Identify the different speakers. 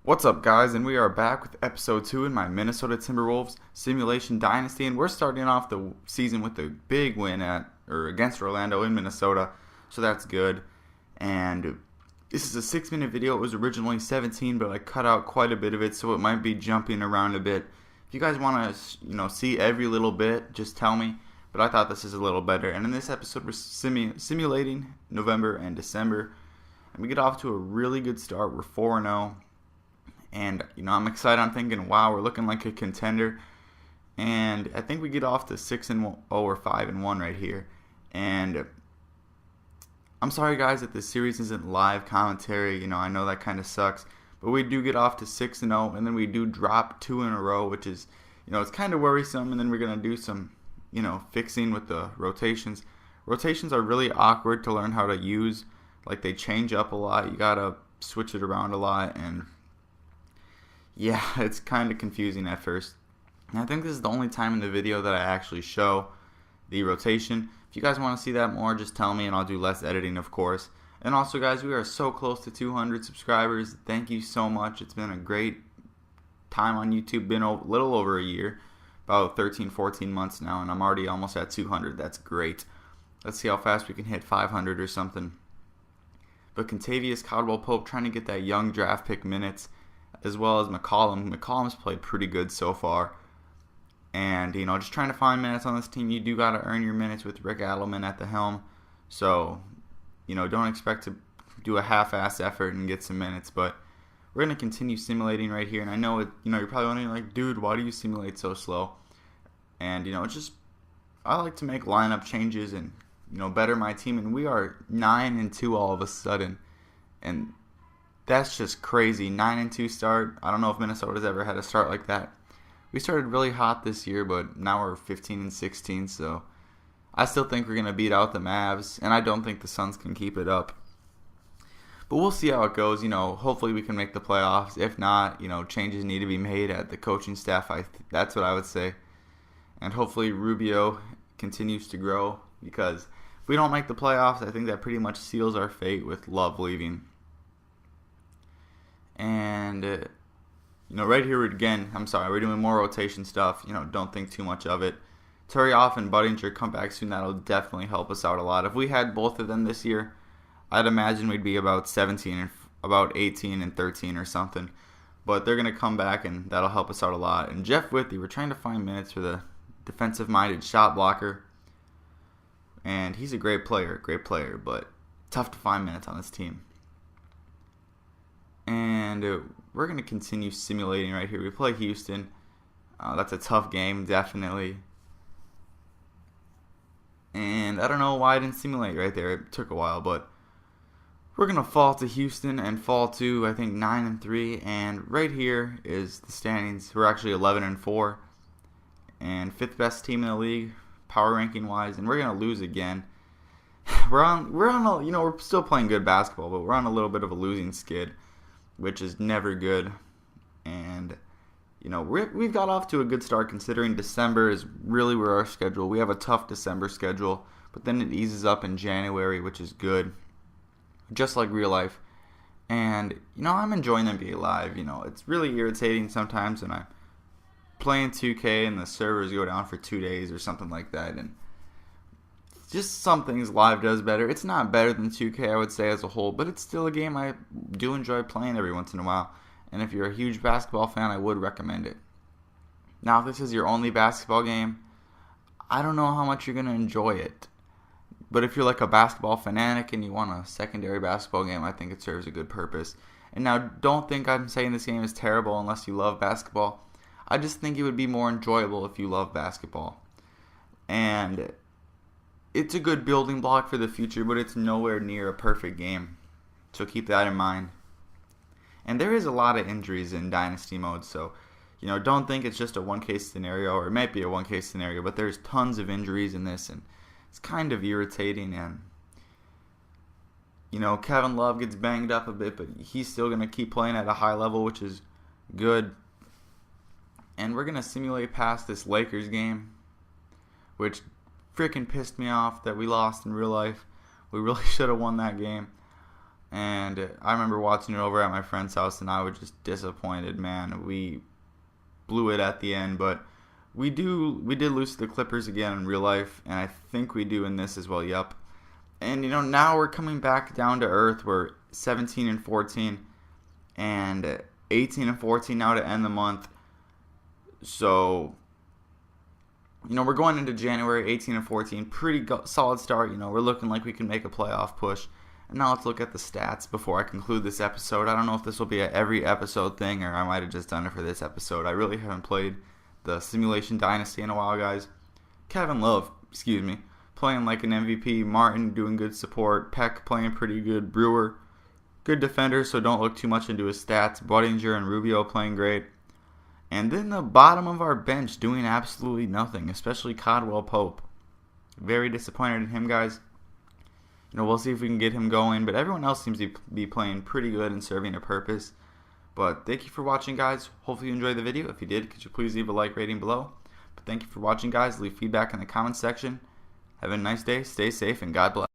Speaker 1: What's up, guys? And we are back with episode 2 in my Minnesota Timberwolves Simulation Dynasty, and we're starting off the season with a big win against Orlando in Minnesota, so that's good. And this is a 6-minute video. It was originally 17, but I cut out quite a bit of it, so it might be jumping around a bit. If you guys want to, see every little bit, just tell me. But I thought this is a little better. And in this episode, we're simulating November and December, and we get off to a really good start. We're 4-0. And, I'm excited. I'm thinking, wow, we're looking like a contender. And I think we get off to 6-0 or 5-1 right here. And I'm sorry, guys, that this series isn't live commentary. I know that kind of sucks. But we do get off to 6-0, and then we do drop 2 in a row, which is, it's kind of worrisome. And then we're going to do some, fixing with the rotations. Rotations are really awkward to learn how to use. Like, they change up a lot. You got to switch it around a lot, and yeah, it's kind of confusing at first. And I think this is the only time in the video that I actually show the rotation. If you guys want to see that more, just tell me and I'll do less editing, of course. And also, guys, we are so close to 200 subscribers. Thank you so much. It's been a great time on YouTube. Been a little over a year, about 13, 14 months now, and I'm already almost at 200. That's great. Let's see how fast we can hit 500 or something. But Contavious Caldwell-Pope trying to get that young draft pick minutes, as well as McCollum. McCollum's played pretty good so far. And, just trying to find minutes on this team. You do got to earn your minutes with Rick Adelman at the helm. So, don't expect to do a half-ass effort and get some minutes. But we're going to continue simulating right here. And I know, you're probably wondering, like, dude, why do you simulate so slow? And, it's just, I like to make lineup changes and, better my team. And we are 9-2 all of a sudden. And that's just crazy. 9-2 start. I don't know if Minnesota's ever had a start like that. We started really hot this year, but now we're 15-16, so I still think we're going to beat out the Mavs, and I don't think the Suns can keep it up. But we'll see how it goes. Hopefully we can make the playoffs. If not, changes need to be made at the coaching staff. That's what I would say. And hopefully Rubio continues to grow, because if we don't make the playoffs, I think that pretty much seals our fate with Love leaving. And, right here again, we're doing more rotation stuff. Don't think too much of it. Turioff and Budinger come back soon. That'll definitely help us out a lot. If we had both of them this year, I'd imagine we'd be about 18 and 13 or something. But they're going to come back, and that'll help us out a lot. And Jeff Withey, we're trying to find minutes for the defensive-minded shot blocker. And he's a great player, but tough to find minutes on this team. And we're going to continue simulating right here. We play Houston. That's a tough game, definitely. And I don't know why I didn't simulate right there. It took a while, but we're going to fall to Houston and fall to, I think, 9-3. And right here is the standings. We're actually 11-4. And 5th best team in the league, power ranking wise. And we're going to lose again. We're still playing good basketball, but we're on a little bit of a losing skid, which is never good. And, we've got off to a good start, considering December is really where our schedule. We have a tough December schedule, but then it eases up in January, which is good, just like real life. And, I'm enjoying NBA Live. It's really irritating sometimes when I'm playing 2K and the servers go down for 2 days or something like that. And just some things Live does better. It's not better than 2K, I would say, as a whole, but it's still a game I do enjoy playing every once in a while. And if you're a huge basketball fan, I would recommend it. Now, if this is your only basketball game, I don't know how much you're going to enjoy it. But if you're like a basketball fanatic and you want a secondary basketball game, I think it serves a good purpose. And now, don't think I'm saying this game is terrible unless you love basketball. I just think it would be more enjoyable if you love basketball. And it's a good building block for the future, but it's nowhere near a perfect game. So keep that in mind. And there is a lot of injuries in Dynasty mode, so, don't think it's just a one-case scenario, or it might be a one-case scenario, but there's tons of injuries in this, and it's kind of irritating. And, Kevin Love gets banged up a bit, but he's still going to keep playing at a high level, which is good. And we're going to simulate past this Lakers game, which freaking pissed me off that we lost in real life. We really should have won that game. And I remember watching it over at my friend's house, and I was just disappointed, man. We blew it at the end, but we did lose to the Clippers again in real life, and I think we do in this as well. Yep. And now we're coming back down to earth. We're 17-14 and 18-14 now to end the month. So we're going into January 18-14, pretty solid start. We're looking like we can make a playoff push. And now let's look at the stats before I conclude this episode. I don't know if this will be a every episode thing, or I might have just done it for this episode. I really haven't played the Simulation Dynasty in a while, guys. Kevin Love, playing like an MVP. Martin doing good support. Peck playing pretty good. Brewer, good defender, so don't look too much into his stats. Budinger and Rubio playing great. And then the bottom of our bench doing absolutely nothing, especially Caldwell Pope. Very disappointed in him, guys. We'll see if we can get him going, but everyone else seems to be playing pretty good and serving a purpose. But thank you for watching, guys. Hopefully you enjoyed the video. If you did, could you please leave a like rating below? But thank you for watching, guys. Leave feedback in the comments section. Have a nice day. Stay safe, and God bless.